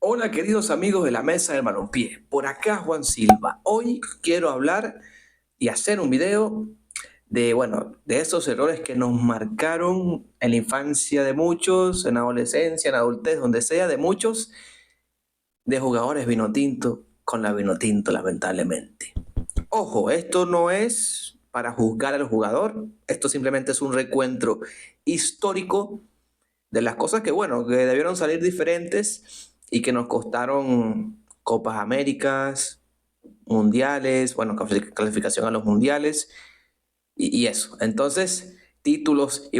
Hola queridos amigos de la mesa del balompié, por acá Juan Silva. Hoy quiero hablar y hacer un video de esos errores que nos marcaron en la infancia de muchos, en la adolescencia, en la adultez, donde sea, de muchos, de jugadores vino tinto con la vino tinto, lamentablemente. Ojo, esto no es para juzgar al jugador, esto simplemente es un recuento histórico de las cosas que debieron salir diferentes y que nos costaron Copas Américas, mundiales, clasificación a los mundiales y eso. Entonces, títulos y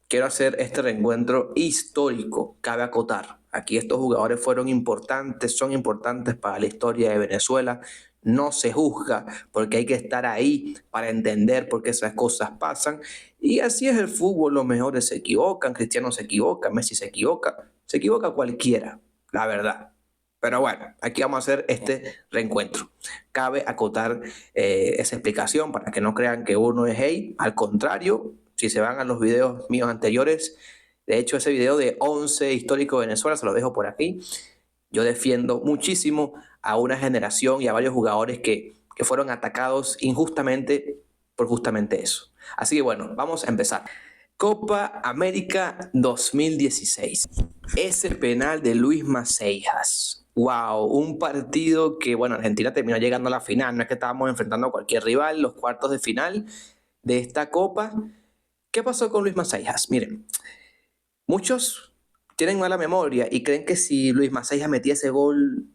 quiero hacer este reencuentro histórico, cabe acotar. Aquí estos jugadores fueron importantes, son importantes para la historia de Venezuela. No se juzga porque hay que estar ahí para entender por qué esas cosas pasan. Y así es el fútbol, los mejores se equivocan, Cristiano se equivoca, Messi se equivoca cualquiera, la verdad. Pero bueno, aquí vamos a hacer este reencuentro. Cabe acotar esa explicación para que no crean que uno es hate. Al contrario, si se van a los videos míos anteriores, de hecho ese video de 11 histórico de Venezuela, se lo dejo por aquí. Yo defiendo muchísimo a una generación y a varios jugadores que fueron atacados injustamente por justamente eso. Así que bueno, vamos a empezar. Copa América 2016. Ese penal de Luis Maceijas. Wow, un partido que, Argentina terminó llegando a la final. No es que estábamos enfrentando a cualquier rival, los cuartos de final de esta Copa. ¿Qué pasó con Luis Maceijas? Miren, muchos tienen mala memoria y creen que si Luis Maceijas metía ese gol,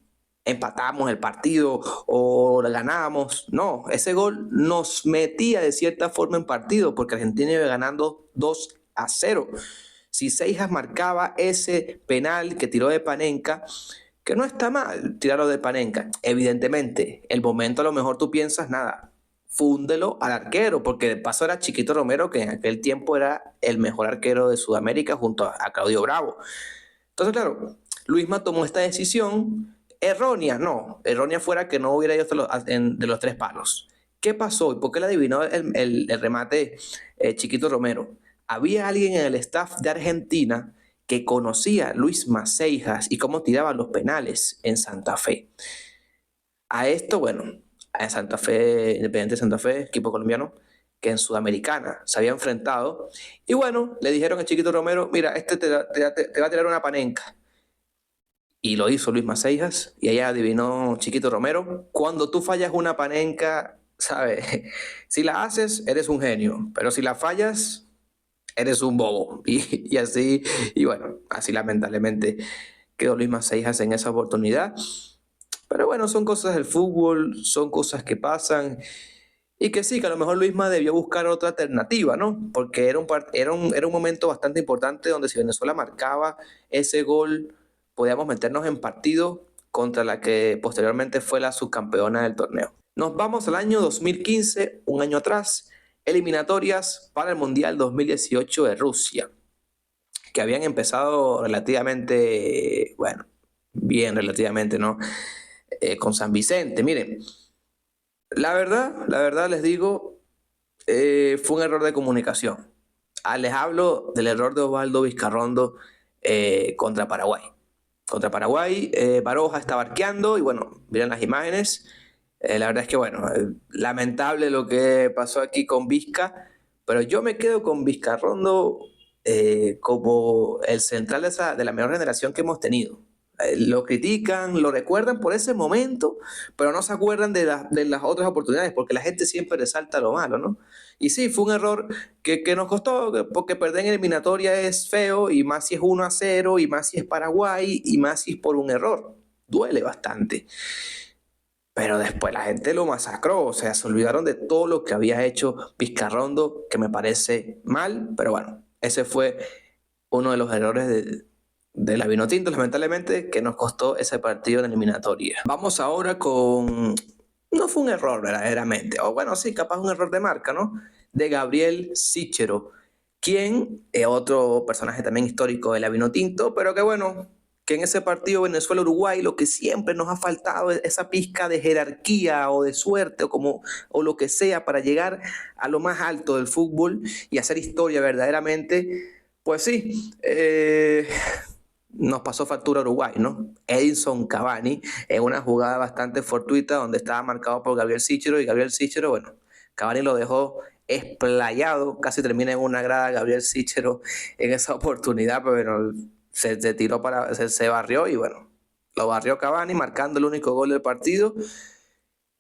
empatamos el partido o lo ganábamos. No, ese gol nos metía de cierta forma en partido porque Argentina iba ganando 2-0. Si Seijas marcaba ese penal que tiró de Panenka, que no está mal tirarlo de Panenka, evidentemente, el momento a lo mejor tú piensas, nada, fúndelo al arquero, porque de paso era Chiquito Romero, que en aquel tiempo era el mejor arquero de Sudamérica junto a Claudio Bravo. Entonces, claro, Luisma tomó esta decisión errónea, no, errónea fuera que no hubiera ido de los tres palos. ¿Qué pasó? ¿Y por qué le adivinó el remate Chiquito Romero? Había alguien en el staff de Argentina que conocía a Luis Maceijas y cómo tiraba los penales en Santa Fe. A esto, a Santa Fe, Independiente de Santa Fe, equipo colombiano, que en Sudamericana se había enfrentado. Y bueno, le dijeron a Chiquito Romero, mira, te va a tirar una panenca. Y lo hizo Luis Maceijas, y ella adivinó Chiquito Romero. Cuando tú fallas una panenca, ¿sabes? Si la haces, eres un genio, pero si la fallas, eres un bobo. Y así, así lamentablemente quedó Luis Maceijas en esa oportunidad. Pero bueno, son cosas del fútbol, son cosas que pasan y que sí, que a lo mejor Luisma debió buscar otra alternativa, ¿no? Porque era un momento bastante importante donde si Venezuela marcaba ese gol, podíamos meternos en partido contra la que posteriormente fue la subcampeona del torneo. Nos vamos al año 2015, un año atrás, eliminatorias para el Mundial 2018 de Rusia, que habían empezado relativamente, bien relativamente, ¿no? Con San Vicente. Miren, la verdad les digo, fue un error de comunicación. Les hablo del error de Osvaldo Vizcarrondo contra Paraguay. Contra Paraguay, Baroja estaba arqueando y miren las imágenes. La verdad es que lamentable lo que pasó aquí con Vizca, pero yo me quedo con Vizcarrondo como el central de la mejor generación que hemos tenido. Lo critican, lo recuerdan por ese momento, pero no se acuerdan de las otras oportunidades, porque la gente siempre resalta lo malo, ¿no? Y sí, fue un error que nos costó, porque perder en eliminatoria es feo, y más si es 1-0, y más si es Paraguay, y más si es por un error. Duele bastante. Pero después la gente lo masacró, o sea, se olvidaron de todo lo que había hecho Vizcarrondo, que me parece mal, pero ese fue uno de los errores de la Vinotinto, lamentablemente, que nos costó ese partido en eliminatoria. Vamos ahora con... No fue un error verdaderamente, o sí, capaz un error de marca, ¿no? De Gabriel Sichero, quien es otro personaje también histórico de la Vinotinto, pero que en ese partido Venezuela-Uruguay lo que siempre nos ha faltado es esa pizca de jerarquía o de suerte o lo que sea para llegar a lo más alto del fútbol y hacer historia verdaderamente. Pues sí, nos pasó factura Uruguay, ¿no? Edinson Cavani, en una jugada bastante fortuita donde estaba marcado por Gabriel Síchero, y Gabriel Síchero, bueno, Cavani lo dejó esplayado, casi termina en una grada Gabriel Síchero en esa oportunidad, pero se tiró se barrió y bueno, lo barrió Cavani marcando el único gol del partido.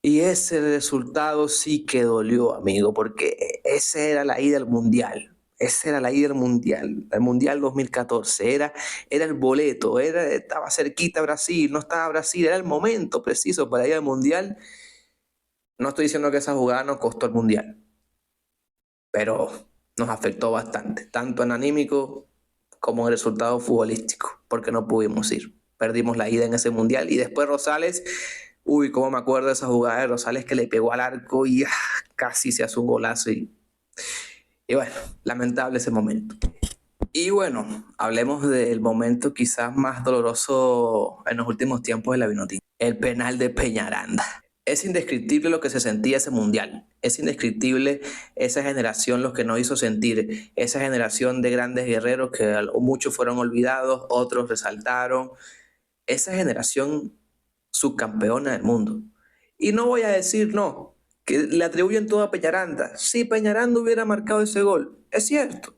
Y ese resultado sí que dolió, amigo, porque esa era la ida al Mundial. Esa era la ida al Mundial 2014. Era el boleto, estaba cerquita Brasil, no estaba Brasil, era el momento preciso para ir al Mundial. No estoy diciendo que esa jugada nos costó el Mundial, pero nos afectó bastante, tanto en anímico como en el resultado futbolístico, porque no pudimos ir. Perdimos la ida en ese Mundial y después Rosales, uy, cómo me acuerdo de esa jugada de Rosales que le pegó al arco y casi se hace un golazo y bueno, lamentable ese momento. Y bueno, hablemos del momento quizás más doloroso en los últimos tiempos de la Vinotinto, el penal de Peñaranda. Es indescriptible lo que se sentía ese mundial. Es indescriptible esa generación, lo que nos hizo sentir. Esa generación de grandes guerreros que muchos fueron olvidados, otros resaltaron. Esa generación subcampeona del mundo. Y no voy a decir no, que le atribuyen todo a Peñaranda. Si Peñaranda hubiera marcado ese gol, es cierto,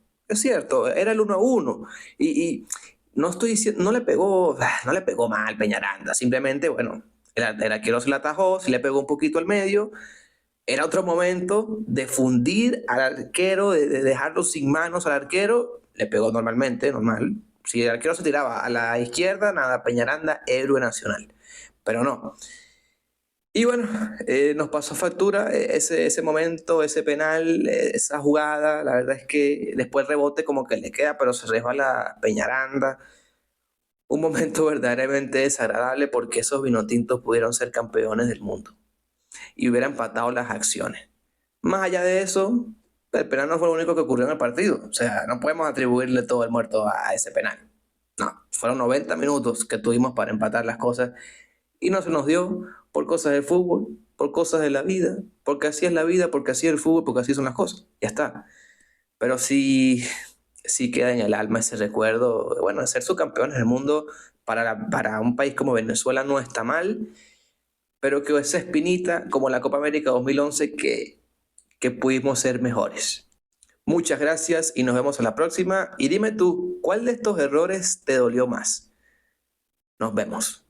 era el 1-1. Y no estoy diciendo, no le pegó mal Peñaranda, simplemente, bueno, el arquero se la atajó, se le pegó un poquito al medio. Era otro momento de fundir al arquero, de dejarlo sin manos al arquero. Le pegó normalmente, normal. Si el arquero se tiraba a la izquierda, nada, Peñaranda, héroe nacional. Pero no. Y bueno, nos pasó factura ese momento, ese penal, esa jugada. La verdad es que después el rebote como que le queda, pero se resbala Peñaranda. Un momento verdaderamente desagradable porque esos vinotintos pudieron ser campeones del mundo y hubiera empatado las acciones. Más allá de eso, el penal no fue lo único que ocurrió en el partido. O sea, no podemos atribuirle todo el muerto a ese penal. No, fueron 90 minutos que tuvimos para empatar las cosas y no se nos dio por cosas del fútbol, por cosas de la vida, porque así es la vida, porque así es el fútbol, porque así son las cosas. Ya está. Pero sí queda en el alma ese recuerdo, bueno, de ser subcampeones del mundo para un país como Venezuela no está mal, pero que esa espinita, como la Copa América 2011, que pudimos ser mejores. Muchas gracias y nos vemos en la próxima. Y dime tú, ¿cuál de estos errores te dolió más? Nos vemos.